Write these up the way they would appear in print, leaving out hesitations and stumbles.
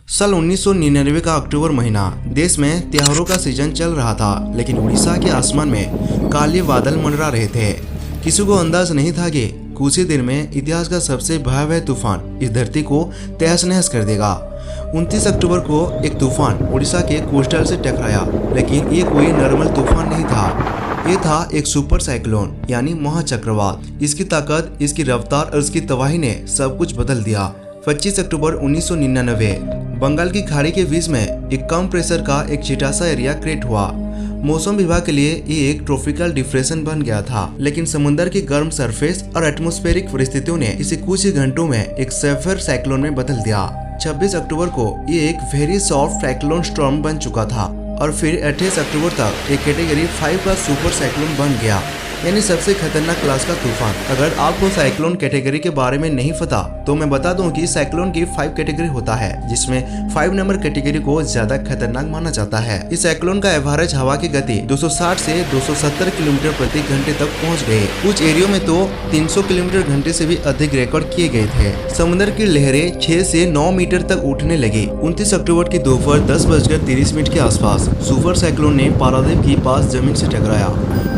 साल 1999 का अक्टूबर महीना देश में त्योहारों का सीजन चल रहा था, लेकिन उड़ीसा के आसमान में काले बादल मंडरा रहे थे। किसी को अंदाज नहीं था कि कुछ ही दिन में इतिहास का सबसे भयावह तूफान इस धरती को तहस नहस कर देगा। 29 अक्टूबर को एक तूफान उड़ीसा के कोस्टल से टकराया, लेकिन ये कोई नॉर्मल तूफान नहीं था। ये था एक सुपर साइक्लोन यानी महाचक्रवात। इसकी ताकत, इसकी रफ्तार और इसकी तबाही ने सब कुछ बदल दिया। 25 अक्टूबर 1999 बंगाल की खाड़ी के बीच में एक कम प्रेशर का एक छोटा सा एरिया क्रिएट हुआ। मौसम विभाग के लिए ये एक ट्रॉपिकल डिप्रेशन बन गया था, लेकिन समुद्र की गर्म सरफेस और एटमॉस्फेरिक परिस्थितियों ने इसे कुछ ही घंटों में एक सेफर साइक्लोन में बदल दिया। 26 अक्टूबर को ये एक वेरी सॉफ्ट साइक्लोन स्टॉर्म बन चुका था और फिर 28 अक्टूबर तक एक कैटेगरी 5 का सुपर साइक्लोन बन गया, यानी सबसे खतरनाक क्लास का तूफान। अगर आपको साइक्लोन कैटेगरी के बारे में नहीं पता तो मैं बता दूं कि साइक्लोन की 5 कैटेगरी होता है, जिसमें 5 नंबर कैटेगरी को ज्यादा खतरनाक माना जाता है। इस साइक्लोन का एवरेज हवा की गति 260 से 270 किलोमीटर प्रति घंटे तक पहुंच गए। कुछ एरियो में तो 300 किलोमीटर घंटे से भी अधिक रिकॉर्ड किए गए थे। समुद्र की लहरें 6 से 9 मीटर तक उठने लगी। 29 अक्टूबर की दोपहर 10:30 के आसपास सुपर साइक्लोन ने पारादीप के पास जमीन से टकराया।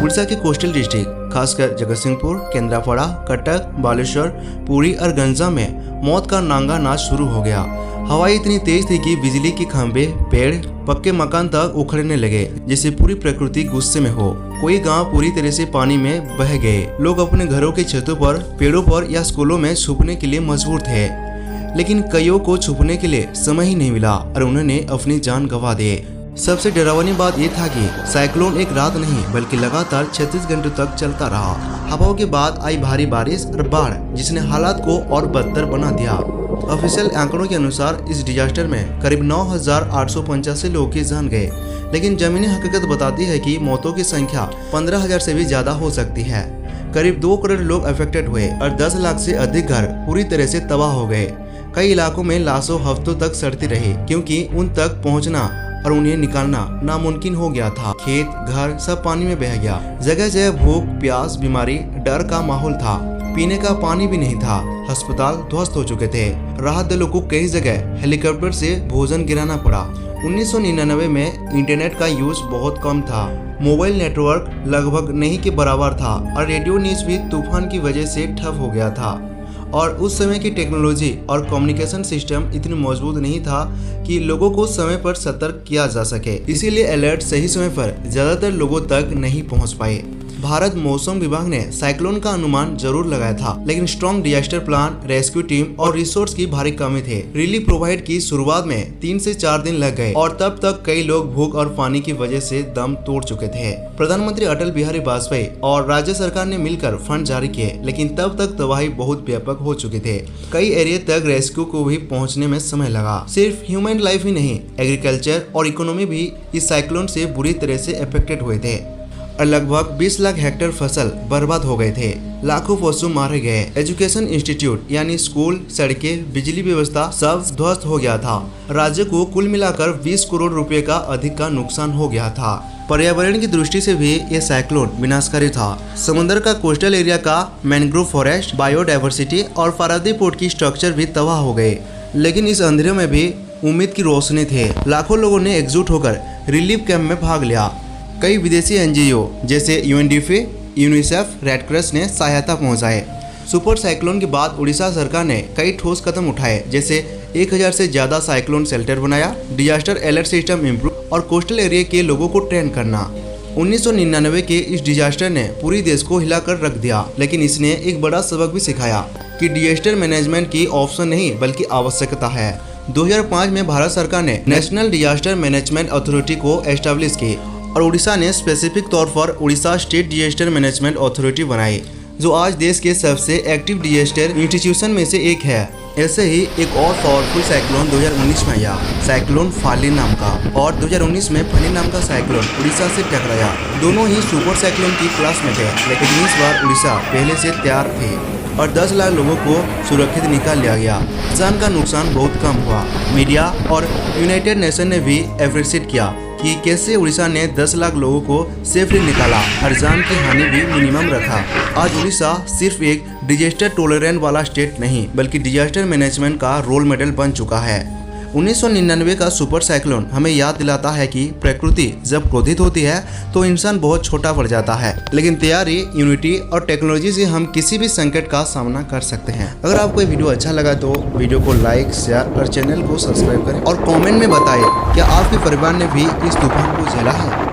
उड़ीसा के कोस्टल डिस्ट्रिक्ट खासकर जगतसिंहपुर, केंद्रापड़ा, कटक, बालेश्वर, पुरी और गंजा में मौत का नांगा नाच शुरू हो गया। हवा इतनी तेज थी कि बिजली के खंभे, पेड़, पक्के मकान तक उखड़ने लगे, जैसे पूरी प्रकृति गुस्से में हो। कोई गांव पूरी तरह से पानी में बह गए। लोग अपने घरों के छतों पर, पेड़ों पर या स्कूलों में छुपने के लिए मजबूर थे, लेकिन कईयों को छुपने के लिए समय ही नहीं मिला और उन्होंने अपनी जान गंवा दी। सबसे डरावनी बात यह था कि साइक्लोन एक रात नहीं बल्कि लगातार 36 घंटों तक चलता रहा। हवाओं के बाद आई भारी बारिश और बाढ़, जिसने हालात को और बदतर बना दिया। ऑफिशियल आंकड़ों के अनुसार इस डिजास्टर में करीब 9,885 लोगों की जान गए, लेकिन जमीनी हकीकत बताती है कि मौतों की संख्या 15,000 से भी ज्यादा हो सकती है। करीब 2 करोड़ लोग अफेक्टेड हुए और 10 लाख से अधिक घर पूरी तरह से तबाह हो गए। कई इलाकों में लाशों हफ्तों तक सड़ती रही, क्योंकि उन तक पहुँचना और उन्हें निकालना नामुमकिन हो गया था। खेत, घर सब पानी में बह गया। जगह जगह भूख, प्यास, बीमारी, डर का माहौल था। पीने का पानी भी नहीं था। अस्पताल ध्वस्त हो चुके थे। राहत दलों को कई जगह हेलीकॉप्टर से भोजन गिराना पड़ा। 1999 में इंटरनेट का यूज बहुत कम था। मोबाइल नेटवर्क लगभग नहीं के बराबर था और रेडियो न्यूज भी तूफान की वजह से ठप हो गया था। और उस समय की टेक्नोलॉजी और कम्युनिकेशन सिस्टम इतनी मजबूत नहीं था कि लोगों को समय पर सतर्क किया जा सके। इसीलिए अलर्ट सही समय पर ज्यादातर लोगों तक नहीं पहुंच पाए। भारत मौसम विभाग ने साइक्लोन का अनुमान जरूर लगाया था, लेकिन strong disaster plan, rescue team और रिसोर्स की भारी कमी थे। रिलीफ प्रोवाइड की शुरुआत में 3 से 4 दिन लग गए और तब तक कई लोग भूख और पानी की वजह से दम तोड़ चुके थे। प्रधानमंत्री अटल बिहारी वाजपेयी और राज्य सरकार ने मिलकर फंड जारी किए, लेकिन तब तक तबाही बहुत व्यापक हो चुके थे। कई एरिया तक रेस्क्यू को भी पहुँचने में समय लगा। सिर्फ ह्यूमन लाइफ ही नहीं, एग्रीकल्चर और इकोनॉमी भी इस साइक्लोन से बुरी तरह से अफेक्टेड हुए थे और लगभग 20 लाख हेक्टेयर फसल बर्बाद हो गए थे। लाखों पशु मारे गए। एजुकेशन इंस्टीट्यूट यानी स्कूल, सड़कें, बिजली व्यवस्था सब ध्वस्त हो गया था। राज्य को कुल मिलाकर 20 करोड़ रुपए का अधिक का नुकसान हो गया था। पर्यावरण की दृष्टि से भी ये साइक्लोन विनाशकारी था। समुद्र का कोस्टल एरिया का मैंग्रोव फॉरेस्ट, बायोडाइवर्सिटी और पारादीप पोर्ट की स्ट्रक्चर भी तबाह हो गए, लेकिन इस अंधेरे में भी उम्मीद की रोशनी थे। लाखों लोगों ने एकजुट होकर रिलीफ कैंप में भाग लिया। कई विदेशी एनजीओ जैसे UNDP, यूनिसेफ, रेड क्रॉस ने सहायता पहुंचाए। सुपर साइक्लोन के बाद उड़ीसा सरकार ने कई ठोस कदम उठाए, जैसे 1000 से ज्यादा साइक्लोन शेल्टर बनाया, डिजास्टर अलर्ट सिस्टम इम्प्रूव और कोस्टल एरिया के लोगों को ट्रेन करना। 1999 के इस डिजास्टर ने पूरी देश को हिलाकर रख दिया, लेकिन इसने एक बड़ा सबक भी सिखाया कि डिजास्टर मैनेजमेंट की ऑप्शन नहीं बल्कि आवश्यकता है। 2005 में भारत सरकार ने नेशनल डिजास्टर मैनेजमेंट अथॉरिटी को एस्टेब्लिश की और उड़ीसा ने स्पेसिफिक तौर पर Orissa state disaster management authority बनाई, जो आज देश के सबसे एक्टिव डिजास्टर इंस्टीट्यूशन में से एक है। ऐसे ही एक और पावरफुल साइक्लोन 2019 में आया, साइक्लोन फाली नाम का, और 2019 में फनी नाम का साइक्लोन उड़ीसा से टकराया। दोनों ही सुपर साइक्लोन की क्लास में थे, लेकिन इस बार उड़ीसा पहले से तैयार थे और 10 लाख लोगों को सुरक्षित निकाल लिया गया। जान का नुकसान बहुत कम हुआ। मीडिया और यूनाइटेड नेशन ने भी एप्रिशिएट किया कि कैसे उड़ीसा ने 10 लाख लोगों को सेफली निकाला और जान की हानि भी मिनिमम रखा। आज उड़ीसा सिर्फ एक डिजास्टर टॉलरेंट वाला स्टेट नहीं बल्कि डिजास्टर मैनेजमेंट का रोल मॉडल बन चुका है। 1999 का सुपर साइक्लोन हमें याद दिलाता है कि प्रकृति जब क्रोधित होती है तो इंसान बहुत छोटा पड़ जाता है, लेकिन तैयारी, यूनिटी और टेक्नोलॉजी से हम किसी भी संकट का सामना कर सकते हैं। अगर आपको ये वीडियो अच्छा लगा तो वीडियो को लाइक, शेयर और चैनल को सब्सक्राइब करें और कमेंट में बताएं क्या आपके परिवार ने भी इस तूफान को झेला है।